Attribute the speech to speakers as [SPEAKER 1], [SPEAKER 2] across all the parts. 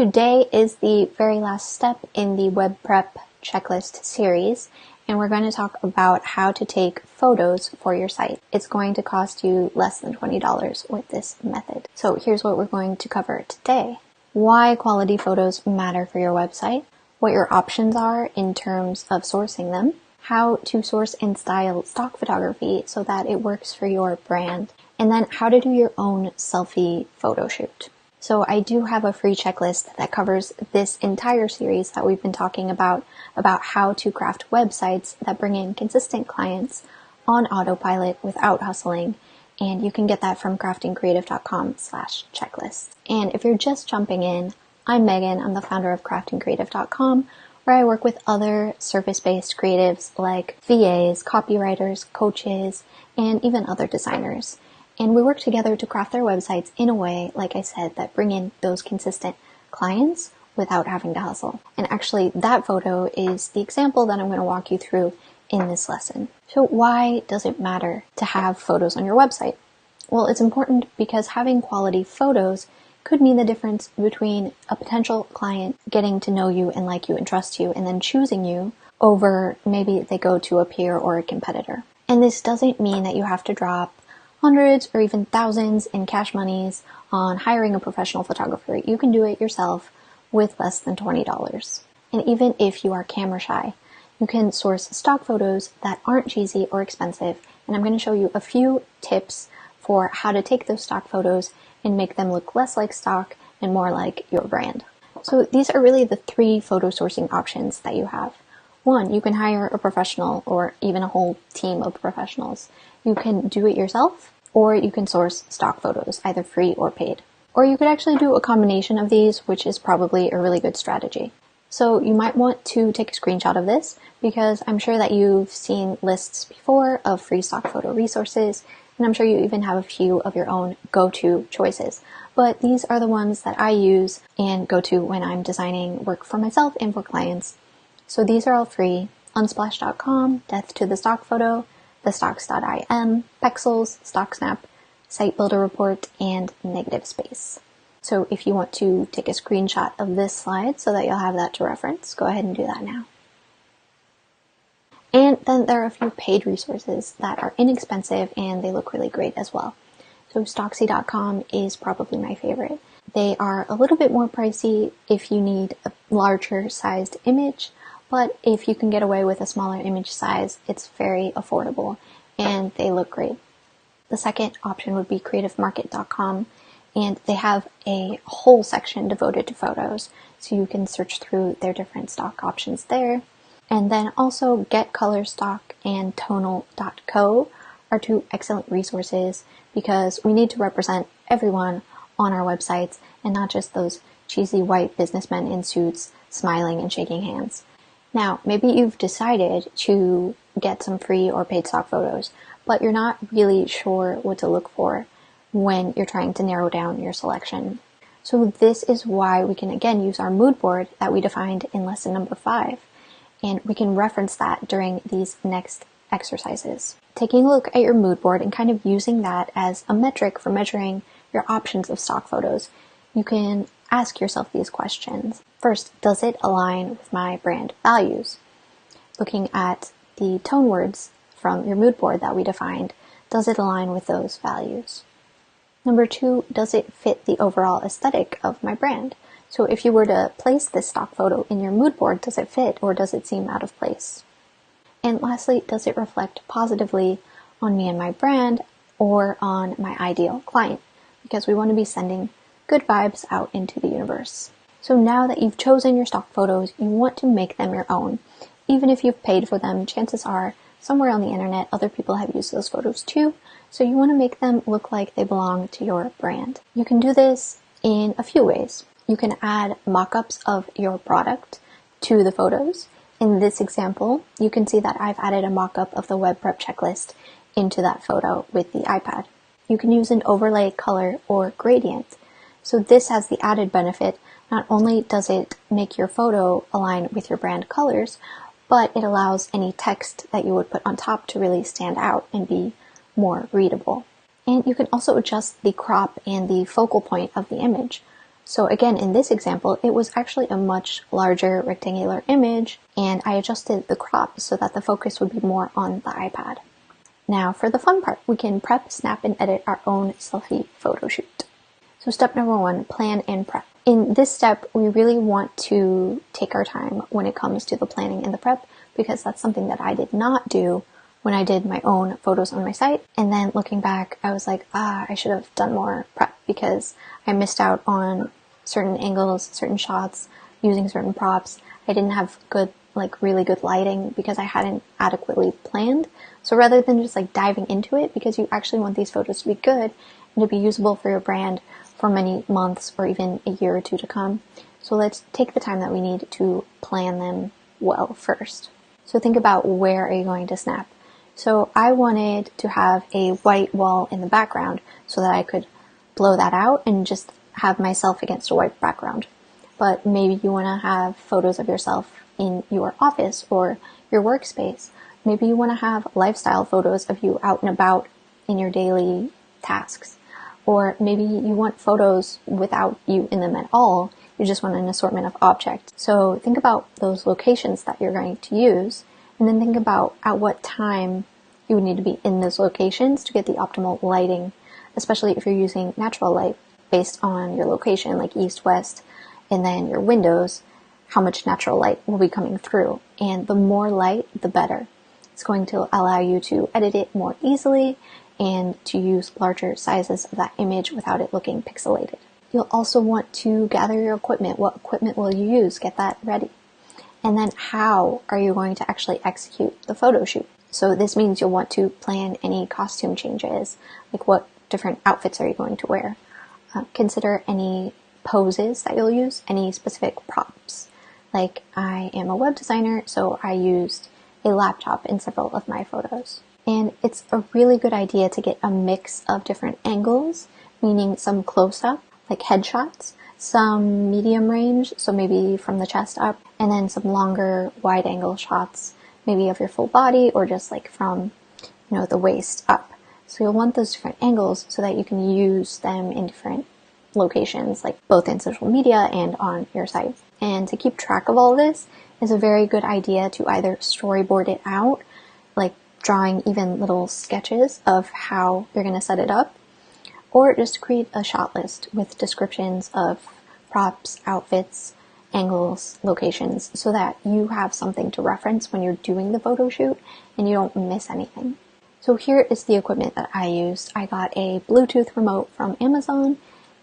[SPEAKER 1] Today is the very last step in the web prep checklist series, and we're going to talk about how to take photos for your site. It's going to cost you less than $20 with this method. So here's what we're going to cover today. Why quality photos matter for your website, what your options are in terms of sourcing them, how to source and style stock photography so that it works for your brand, and then how to do your own selfie photo shoot. So I do have a free checklist that covers this entire series that we've been talking about how to craft websites that bring in consistent clients on autopilot without hustling. And you can get that from craftingcreative.com/checklist. And if you're just jumping in, I'm Megan. I'm the founder of craftingcreative.com, where I work with other service-based creatives like VAs, copywriters, coaches, and even other designers. And we work together to craft their websites in a way, like I said, that bring in those consistent clients without having to hustle. And actually, that photo is the example that I'm going to walk you through in this lesson. So why does it matter to have photos on your website? Well, it's important because having quality photos could mean the difference between a potential client getting to know you and like you and trust you and then choosing you over maybe they go to a peer or a competitor. And this doesn't mean that you have to drop hundreds or even thousands in cash monies on hiring a professional photographer. You can do it yourself with less than $20. And even if you are camera shy, you can source stock photos that aren't cheesy or expensive. And I'm going to show you a few tips for how to take those stock photos and make them look less like stock and more like your brand. So these are really the three photo sourcing options that you have. One, you can hire a professional or even a whole team of professionals. You can do it yourself, or you can source stock photos, either free or paid. Or you could actually do a combination of these, which is probably a really good strategy. So you might want to take a screenshot of this because I'm sure that you've seen lists before of free stock photo resources, and I'm sure you even have a few of your own go-to choices. But these are the ones that I use and go to when I'm designing work for myself and for clients. So these are all free: Unsplash.com, Death to the Stock Photo, thestocks.im, Pexels, StockSnap, Site Builder Report, and Negative Space. So if you want to take a screenshot of this slide so that you'll have that to reference, go ahead and do that now. And then there are a few paid resources that are inexpensive and they look really great as well. So Stocksy.com is probably my favorite. They are a little bit more pricey if you need a larger sized image, but if you can get away with a smaller image size, it's very affordable and they look great. The second option would be creativemarket.com, and they have a whole section devoted to photos, so you can search through their different stock options there. And then also Get Color Stock and Tonal.co are two excellent resources because we need to represent everyone on our websites and not just those cheesy white businessmen in suits smiling and shaking hands. Now, maybe you've decided to get some free or paid stock photos, but you're not really sure what to look for when you're trying to narrow down your selection. So this is why we can again use our mood board that we defined in lesson number 5, and we can reference that during these next exercises. Taking a look at your mood board and kind of using that as a metric for measuring your options of stock photos, you can ask yourself these questions. First, does it align with my brand values? Looking at the tone words from your mood board that we defined, does it align with those values? Number 2, does it fit the overall aesthetic of my brand? So if you were to place this stock photo in your mood board, does it fit or does it seem out of place? And lastly, does it reflect positively on me and my brand or on my ideal client? Because we want to be sending good vibes out into the universe. So now that you've chosen your stock photos, you want to make them your own. Even if you've paid for them, chances are somewhere on the internet other people have used those photos too, so you want to make them look like they belong to your brand. You can do this in a few ways. You can add mock-ups of your product to the photos. In this example, you can see that I've added a mock-up of the web prep checklist into that photo with the iPad. You can use an overlay color or gradient. So this has the added benefit. Not only does it make your photo align with your brand colors, but it allows any text that you would put on top to really stand out and be more readable. And you can also adjust the crop and the focal point of the image. So again, in this example, it was actually a much larger rectangular image, and I adjusted the crop so that the focus would be more on the iPad. Now for the fun part, we can prep, snap, and edit our own selfie photo shoot. So step number 1, plan and prep. In this step, we really want to take our time when it comes to the planning and the prep, because that's something that I did not do when I did my own photos on my site. And then looking back, I was like, I should have done more prep because I missed out on certain angles, certain shots, using certain props. I didn't have really good lighting because I hadn't adequately planned. So rather than just diving into it, because you actually want these photos to be good and to be usable for your brand for many months or even a year or two to come. So let's take the time that we need to plan them well first. So think about, where are you going to snap? So I wanted to have a white wall in the background so that I could blow that out and just have myself against a white background. But maybe you want to have photos of yourself in your office or your workspace. Maybe you want to have lifestyle photos of you out and about in your daily tasks. Or maybe you want photos without you in them at all. You just want an assortment of objects. So think about those locations that you're going to use, and then think about at what time you would need to be in those locations to get the optimal lighting, especially if you're using natural light based on your location, like east, west, and then your windows, how much natural light will be coming through. And the more light, the better. It's going to allow you to edit it more easily and to use larger sizes of that image without it looking pixelated. You'll also want to gather your equipment. What equipment will you use? Get that ready. And then how are you going to actually execute the photo shoot? So this means you'll want to plan any costume changes, like what different outfits are you going to wear. Consider any poses that you'll use, any specific props. Like I am a web designer, so I used a laptop in several of my photos. And it's a really good idea to get a mix of different angles, meaning some close-up, like headshots, some medium range, so maybe from the chest up, and then some longer wide-angle shots, maybe of your full body or just from, the waist up. So you'll want those different angles so that you can use them in different locations, like both in social media and on your site. And to keep track of all this is a very good idea to either storyboard it out, like drawing even little sketches of how you're going to set it up, or just create a shot list with descriptions of props, outfits, angles, locations, so that you have something to reference when you're doing the photo shoot and you don't miss anything. So here is the equipment that I used. I got a Bluetooth remote from Amazon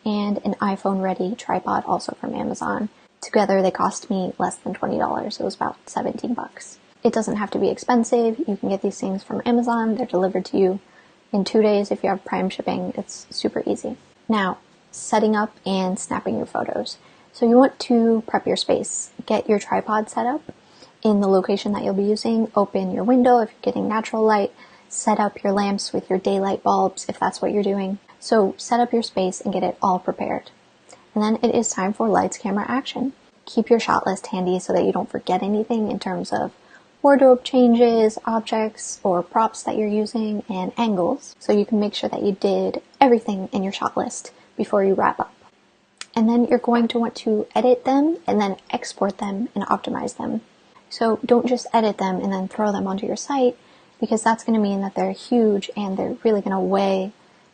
[SPEAKER 1] and an iPhone ready tripod also from Amazon. Together they cost me less than $20. It was about 17 bucks. It doesn't have to be expensive. You can get these things from Amazon. They're delivered to you in 2 days if you have Prime shipping. It's super easy. Now, setting up and snapping your photos. So you want to prep your space. Get your tripod set up in the location that you'll be using. Open your window if you're getting natural light. Set up your lamps with your daylight bulbs if that's what you're doing. So set up your space and get it all prepared. And then it is time for lights, camera, action. Keep your shot list handy so that you don't forget anything in terms of wardrobe changes, objects, or props that you're using, and angles, so you can make sure that you did everything in your shot list before you wrap up. And then you're going to want to edit them and then export them and optimize them. So don't just edit them and then throw them onto your site, because that's going to mean that they're huge and they're really going to weigh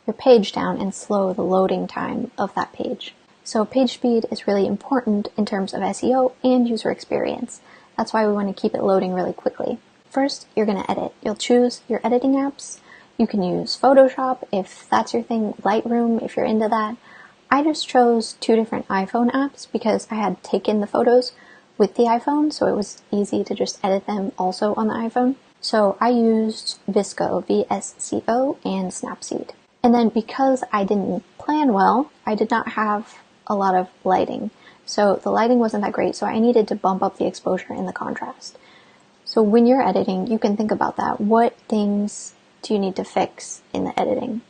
[SPEAKER 1] your page down and slow the loading time of that page. So page speed is really important in terms of SEO and user experience. That's why we want to keep it loading really quickly. First, you're going to edit. You'll choose your editing apps. You can use Photoshop if that's your thing, Lightroom if you're into that. I just chose 2 different iPhone apps because I had taken the photos with the iPhone, so it was easy to just edit them also on the iPhone. So I used Visco, VSCO, and Snapseed. And then because I didn't plan well, I did not have a lot of lighting. So the lighting wasn't that great, so I needed to bump up the exposure and the contrast. So when you're editing, you can think about that. What things do you need to fix in the editing?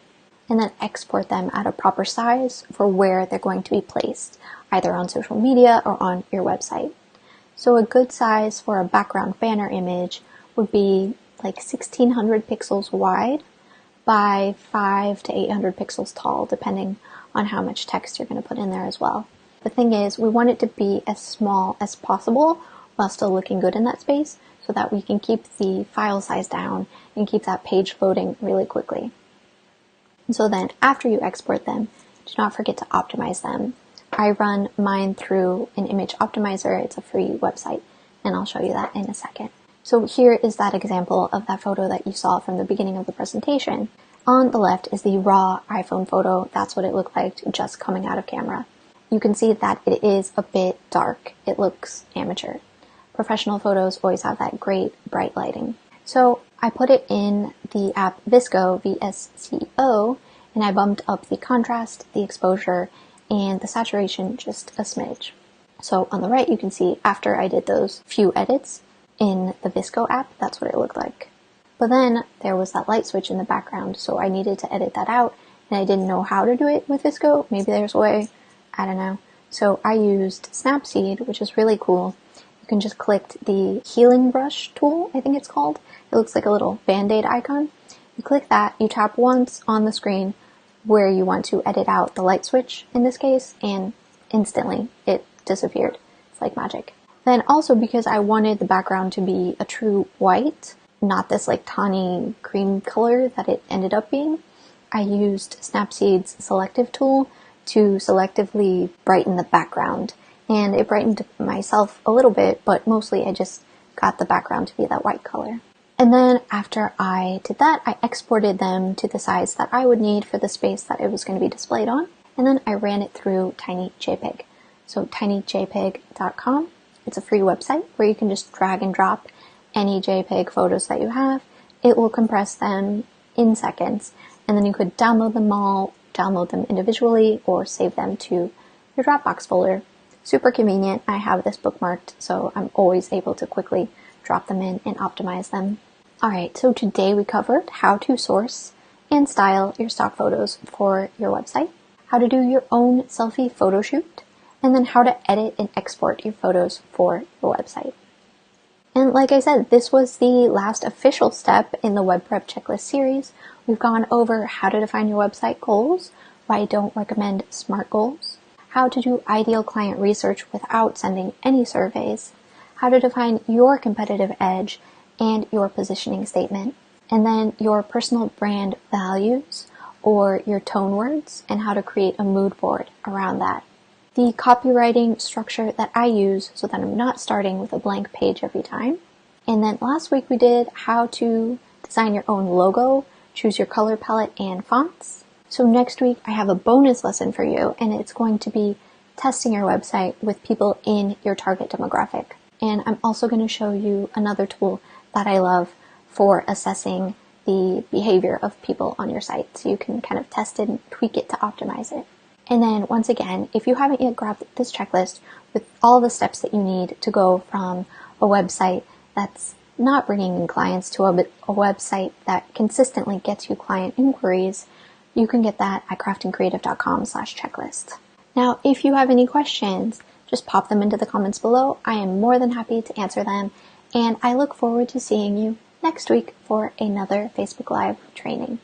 [SPEAKER 1] And then export them at a proper size for where they're going to be placed, either on social media or on your website. So a good size for a background banner image would be like 1600 pixels wide by 500 to 800 pixels tall, depending on how much text you're going to put in there as well. The thing is, we want it to be as small as possible while still looking good in that space so that we can keep the file size down and keep that page loading really quickly. And so then after you export them, do not forget to optimize them. I run mine through an image optimizer. It's a free website, and I'll show you that in a second. So here is that example of that photo that you saw from the beginning of the presentation. On the left is the raw iPhone photo. That's what it looked like just coming out of camera. You can see that it is a bit dark. It looks amateur. Professional photos always have that great bright lighting. So I put it in the app VSCO, VSCO, and I bumped up the contrast, the exposure, and the saturation just a smidge. So on the right, you can see after I did those few edits in the VSCO app, that's what it looked like. But then there was that light switch in the background, so I needed to edit that out, and I didn't know how to do it with VSCO. Maybe there's a way, I don't know. So I used Snapseed, which is really cool. You can just click the healing brush tool, I think it's called. It looks like a little band-aid icon. You click that, you tap once on the screen where you want to edit out the light switch in this case, and instantly it disappeared. It's like magic. Then also, because I wanted the background to be a true white, not this like tawny cream color that it ended up being, I used Snapseed's selective tool to selectively brighten the background. And it brightened myself a little bit, but mostly I just got the background to be that white color. And then after I did that, I exported them to the size that I would need for the space that it was going to be displayed on. And then I ran it through TinyJPEG. So tinyjpeg.com. It's a free website where you can just drag and drop any JPEG photos that you have. It will compress them in seconds. And then you could download them all, download them individually, or save them to your Dropbox folder. Super convenient. I have this bookmarked, so I'm always able to quickly drop them in and optimize them. Alright, so today we covered how to source and style your stock photos for your website, how to do your own selfie photo shoot, and then how to edit and export your photos for your website. And like I said, this was the last official step in the Web Prep Checklist series. We've gone over how to define your website goals, why I don't recommend SMART goals, how to do ideal client research without sending any surveys, how to define your competitive edge and your positioning statement, and then your personal brand values or your tone words and how to create a mood board around that. The copywriting structure that I use so that I'm not starting with a blank page every time. And then last week we did how to design your own logo, choose your color palette and fonts. So next week I have a bonus lesson for you, and it's going to be testing your website with people in your target demographic. And I'm also going to show you another tool that I love for assessing the behavior of people on your site, so you can kind of test it and tweak it to optimize it. And then once again, if you haven't yet grabbed this checklist with all the steps that you need to go from a website that's not bringing in clients to a website that consistently gets you client inquiries, you can get that at craftingcreative.com/checklist. Now, if you have any questions, just pop them into the comments below. I am more than happy to answer them, and I look forward to seeing you next week for another Facebook Live training.